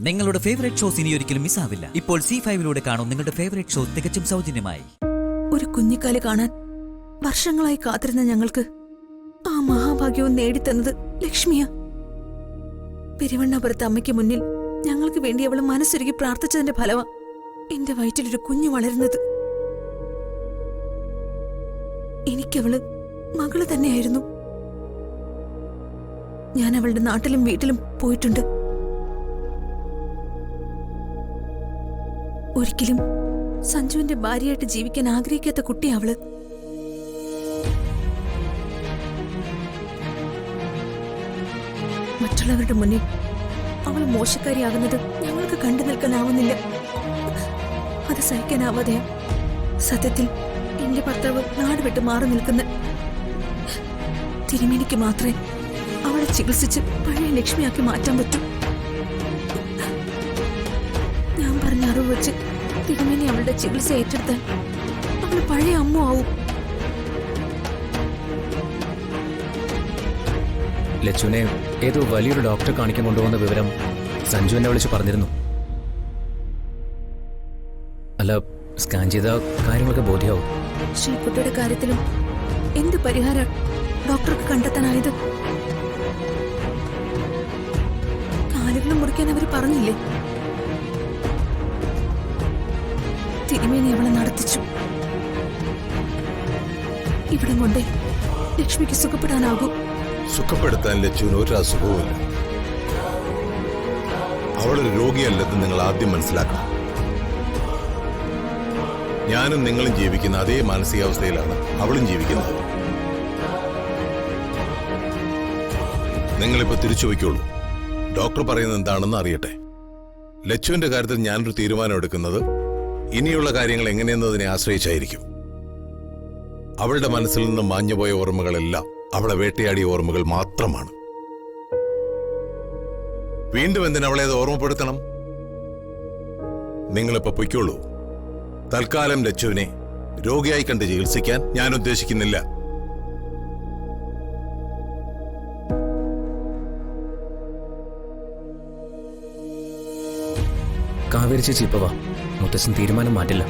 നിങ്ങളുടെ favourite shows ഇനി ഒരിക്കലും മിസ്സാവില്ല. ഇപ്പോൾ C5 കാണും നിങ്ങളുടെ ഫേവറേറ്റ് ഷോ തികച്ചും സൗജന്യമായി. ഒരു കുഞ്ഞിക്കാല് കാണാൻ വർഷങ്ങളായി കാത്തിരുന്ന ഞങ്ങൾക്ക് ആ മഹാഭാഗ്യവും നേടിത്തന്നത് ലക്ഷ്മിയ. പെരുവണ്ണാപുരത്ത് അമ്മയ്ക്ക് മുന്നിൽ ഞങ്ങൾക്ക് വേണ്ടി അവള് മനസ്സൊരുക്കി പ്രാർത്ഥിച്ചതിന്റെ ഫലമാ എന്റെ വയറ്റിലൊരു കുഞ്ഞു വളരുന്നത്. എനിക്കവള് മകള് തന്നെയായിരുന്നു. ഞാൻ അവളുടെ നാട്ടിലും വീട്ടിലും പോയിട്ടുണ്ട്. ഒരിക്കലും സഞ്ജുവിന്റെ ഭാര്യയായിട്ട് ജീവിക്കാൻ ആഗ്രഹിക്കാത്ത കുട്ടി അവള്. മറ്റുള്ളവരുടെ മുന്നിൽ അവൾ മോശക്കാരിയാകുന്നത് ഞങ്ങൾക്ക് കണ്ടു നിൽക്കാനാവുന്നില്ല. അത് സഹിക്കാനാവാതെയാ സത്യത്തിൽ എന്റെ ഭർത്താവ് നാട് വിട്ട് മാറി നിൽക്കുന്ന. തിരുമേനിക്ക് മാത്രമേ അവളെ ചികിത്സിച്ച് പഴയ ലക്ഷ്മിയാക്കി മാറ്റാൻ പറ്റൂ. ഞാൻ പറഞ്ഞ അറിവ് വെച്ച് തിരുമേനി അവളുടെ ചികിത്സ ഏറ്റെടുത്താൽ അവൾ പഴയ അമ്മ ആവും. ലച്ചുവിനെ ഏതോ വലിയൊരു ഡോക്ടറെ കാണിക്കാൻ കൊണ്ടുപോകുന്ന വിവരം സഞ്ജു എന്നെ വിളിച്ച് പറഞ്ഞിരുന്നു. അല്ല, സ്കാൻ ചെയ്ത കാര്യങ്ങളൊക്കെ ബോധ്യമാവും. ശ്രീകുട്ടിയുടെ കാര്യത്തിലും എന്ത് പരിഹാരം ഡോക്ടർക്ക് കണ്ടെത്താനായത്? കാലുകളും മുറിക്കാൻ അവർ പറഞ്ഞില്ലേ? തിരുമേനി അവളെ നടത്തിച്ചു. ഇവിടം കൊണ്ടേ ലക്ഷ്മിക്ക് സുഖപ്പെടാനാകും. സുഖപ്പെടുത്താൻ ലച്ചുവിന് ഒരു അസുഖവുമില്ല. അവളൊരു രോഗിയല്ലെന്ന് നിങ്ങൾ ആദ്യം മനസ്സിലാക്കണം. ഞാനും നിങ്ങളും ജീവിക്കുന്ന അതേ മാനസികാവസ്ഥയിലാണ് അവളും ജീവിക്കുന്നത്. നിങ്ങളിപ്പോ തിരിച്ചു വയ്ക്കുള്ളൂ. ഡോക്ടർ പറയുന്നത് എന്താണെന്ന് അറിയട്ടെ. ലച്ചുവിന്റെ കാര്യത്തിൽ ഞാനൊരു തീരുമാനം എടുക്കുന്നത് ഇനിയുള്ള കാര്യങ്ങൾ എങ്ങനെയെന്നതിനെ ആശ്രയിച്ചായിരിക്കും. അവളുടെ മനസ്സിൽ നിന്ന് മാഞ്ഞുപോയ ഓർമ്മകളെല്ലാം അവളെ വേട്ടയാടിയ ഓർമ്മകൾ മാത്രമാണ്. വീണ്ടും എന്തിനവളെ അത് ഓർമ്മപ്പെടുത്തണം? നിങ്ങളിപ്പോ പൊയ്ക്കോളൂ. തൽക്കാലം ലച്ചുവിനെ രോഗിയായി കണ്ട് ചികിത്സിക്കാൻ ഞാൻ ഉദ്ദേശിക്കുന്നില്ല. കാവേരി ചേച്ചി ഇപ്പൊ വാ, മുത്തച്ഛൻ തീരുമാനം മാറ്റില്ല.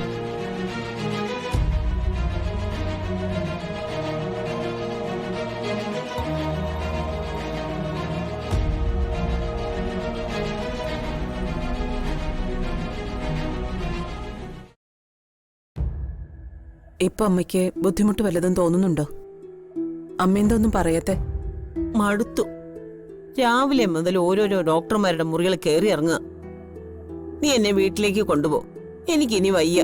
ഇപ്പൊ അമ്മയ്ക്ക് ബുദ്ധിമുട്ട് വല്ലതും തോന്നുന്നുണ്ടോ? അമ്മ എന്തൊന്നും പറയത്തെ? മടുത്തു. രാവിലെ മുതൽ ഓരോരോ ഡോക്ടർമാരുടെ മുറികൾ കയറി ഇറങ്ങുക. നീ എന്നെ വീട്ടിലേക്ക് കൊണ്ടുപോ, എനിക്കിനി വയ്യ.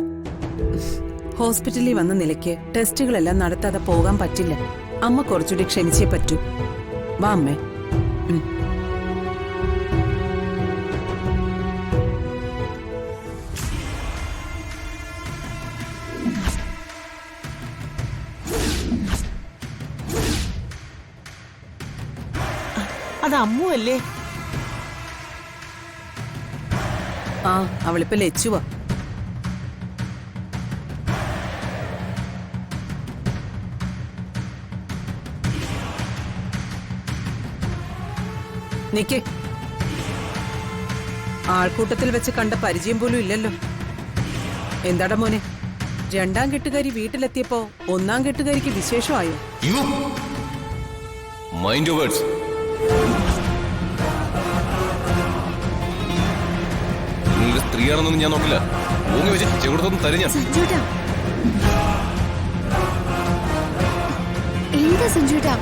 ഹോസ്പിറ്റലിൽ വന്ന നിലയ്ക്ക് ടെസ്റ്റുകളെല്ലാം നടത്താതെ പോകാൻ പറ്റില്ല. അമ്മ കുറച്ചുകൂടി ക്ഷമിച്ചേ പറ്റൂ. വാ അമ്മേ. അത് അമ്മു അല്ലേ? ആ, അവളിപ്പോ ലച്ചുവാ. നിക്ക്. ആൾക്കൂട്ടത്തിൽ വെച്ച് കണ്ട പരിചയം പോലും ഇല്ലല്ലോ. എന്താടാ മോനെ, രണ്ടാം കെട്ടുകാരി വീട്ടിലെത്തിയപ്പോ ഒന്നാം കെട്ടുകാരിക്ക് വിശേഷമായോ? Mind your words. നിങ്ങൾ സ്ത്രീയാണെന്നൊന്നും ഞാൻ നോക്കില്ല. ഊങ്ങി വെച്ച് ചെവിടത്തൊന്നും തരും ഞാൻ. എന്താ സഞ്ജുട്ടാ?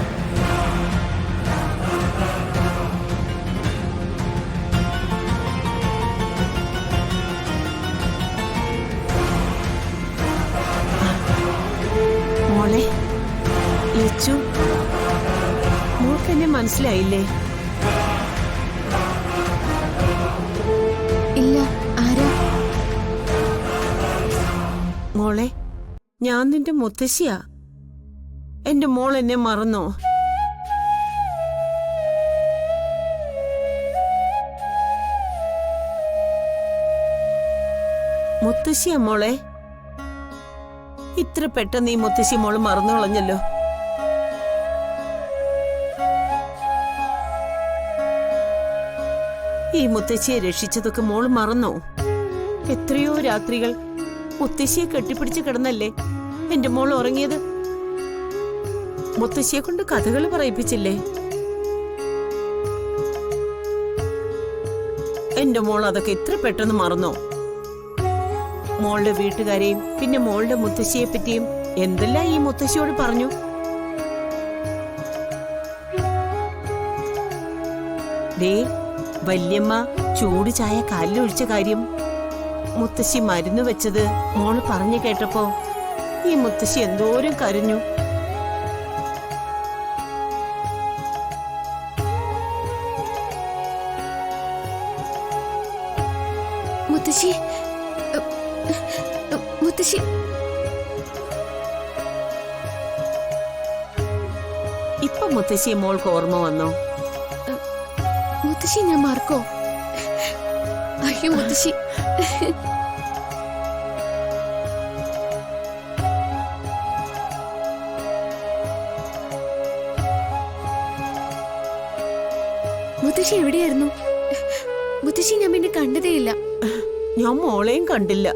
മോളെ ലച്ചു, മോൾക്ക് എന്നെ മനസ്സിലായില്ലേ? ഇല്ല, ആരാ? മോളെ, ഞാൻ നിന്റെ മുത്തശ്ശിയാ. എന്റെ മോൾ എന്നെ മറന്നോ? മുത്തശ്ശിയാ മോളെ. ഇത്ര പെട്ടെന്ന് ഈ മുത്തശ്ശി മോള് മറന്നു കളഞ്ഞല്ലോ. ഈ മുത്തശ്ശിയെ രക്ഷിച്ചതൊക്കെ മോള് മറന്നോ? എത്രയോ രാത്രികൾ മുത്തശ്ശിയെ കെട്ടിപ്പിടിച്ച് കിടന്നല്ലേ എന്റെ മോൾ ഉറങ്ങിയത്? മുത്തശ്ശിയെ കൊണ്ട് കഥകൾ പറയിപ്പിച്ചില്ലേ? എന്റെ മോൾ അതൊക്കെ ഇത്ര പെട്ടെന്ന് മറന്നോ? മോളുടെ വീട്ടുകാരെയും പിന്നെ മോളുടെ മുത്തശ്ശിയെ പറ്റിയും എന്തെല്ലാം ഈ മുത്തശ്ശിയോട് പറഞ്ഞു? ദേ, വല്യമ്മ ചൂട് ചായ കാലിലൊഴിച്ച കാര്യം മുത്തശ്ശി മരുന്ന് വെച്ചത് മോള് പറഞ്ഞു കേട്ടപ്പോ ഈ മുത്തശ്ശി എന്തോരം കരഞ്ഞു. മുത്തശ്ശി, മുത്തശ്ശി, ഇപ്പൊ മുത്തശ്ശിയെ മോൾക്ക് ഓർമ്മ വന്നോ? മുത്തശ്ശി ഞാൻ മറക്കോ? അയ്യോ മുത്തശ്ശി. മുത്തശ്ശി എവിടെയായിരുന്നു? മുത്തശ്ശി ഞാൻ പിന്നെ കണ്ടതേയില്ല. ഞാൻ മോളെയും കണ്ടില്ല.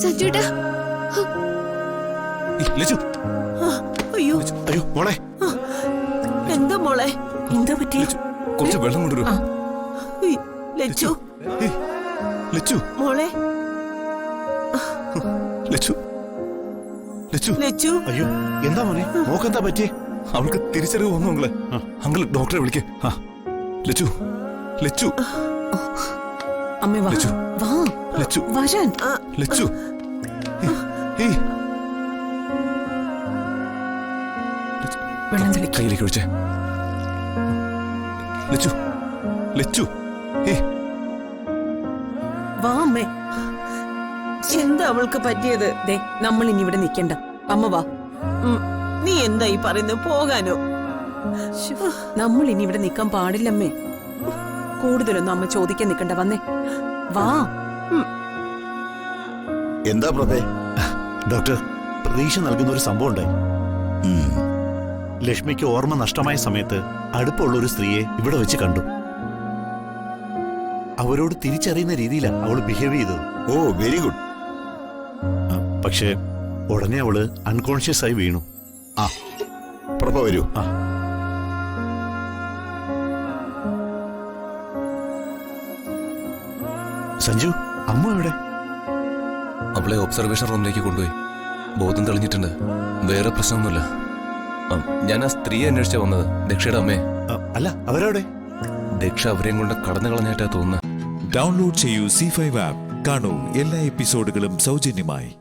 സഞ്ജുട്ടാ, ലച്ചു, അയ്യോ, അയ്യോ മോളെ, എന്താ മോളെ? എന്താ പറ്റി? ലച്ചു, കുറച്ച് വെള്ളം കൊണ്ടുവരൂ. ഉയ്, ലച്ചു, ഏയ്, ലച്ചു, മോളെ, ലച്ചു, ലച്ചു. ലച്ചു. അയ്യോ എന്താ മോനെ, മോക്കെന്താ പറ്റിയേ? അവൾക്ക് തിരിച്ചറിവ് വന്നു അങ്കിളെ. അങ്കിൾ ഡോക്ടറെ വിളിക്കേ. ലച്ചു, ലച്ചു, അമ്മേ വാ, ലച്ചു, വാ, ലച്ചു, വരാൻ. ലച്ചു. ഏയ്, വെള്ളം തെളിക്ക്. കയ്യിലേക്ക് ഒഴിച്ചേ. ലച്ചു, ലച്ചു, ഏയ്, വാ അമ്മേ. എന്താ അവൾക്ക് പറ്റിയത്? ദേ, നമ്മൾ ഇനി ഇവിടെ നിൽക്കണ്ട. അമ്മ വാ. നീ എന്താ ഈ പറയുന്നത്? പോകാനോ? നമ്മൾ ഇനി ഇവിടെ നിൽക്കാൻ പാടില്ലമ്മേ. കൂടുതലൊന്നും അമ്മ ചോദിക്കാൻ നിൽക്കണ്ട. വന്നേ, വാ. എന്താ പ്രഭേ? ഡോക്ടർ, പ്രതീക്ഷ നൽകുന്ന ഒരു സംഭവം ഉണ്ടായി. ലക്ഷ്മിക്ക് ഓർമ്മ നഷ്ടമായ സമയത്ത് അടുപ്പമുള്ള ഒരു സ്ത്രീയെ ഇവിടെ വെച്ച് കണ്ടു. അവരോട് തിരിച്ചറിയുന്ന രീതിയിലാണ് അവൾ ബിഹേവ് ചെയ്തത്. ഓ, വെരി ഗുഡ്. പക്ഷേ ഉടനെ അവള് അൺകോൺഷ്യസ് ആയി വീണു. ആ, പ്രഭ വരൂ. സഞ്ജു, അമ്മ എവിടെ? അവളെ ഒബ്സർവേഷൻ റൂമിലേക്ക് കൊണ്ടുപോയി. ബോധം തെളിഞ്ഞിട്ടുണ്ട്. വേറെ പ്രശ്നമൊന്നുമില്ല. ഞാൻ ആ സ്ത്രീയെ അന്വേഷിച്ചാ വന്നത്, ദക്ഷയുടെ അമ്മയെ. അല്ല, അവരവിടെ? ദക്ഷ അവരെയും കൊണ്ട് കടന്നു കളഞ്ഞായിട്ടാ തോന്നുന്നത്. ഡൗൺലോഡ് ചെയ്യൂ C5 ആപ്പ്. കാണൂ എല്ലാ എപ്പിസോഡുകളും സൗജന്യമായി.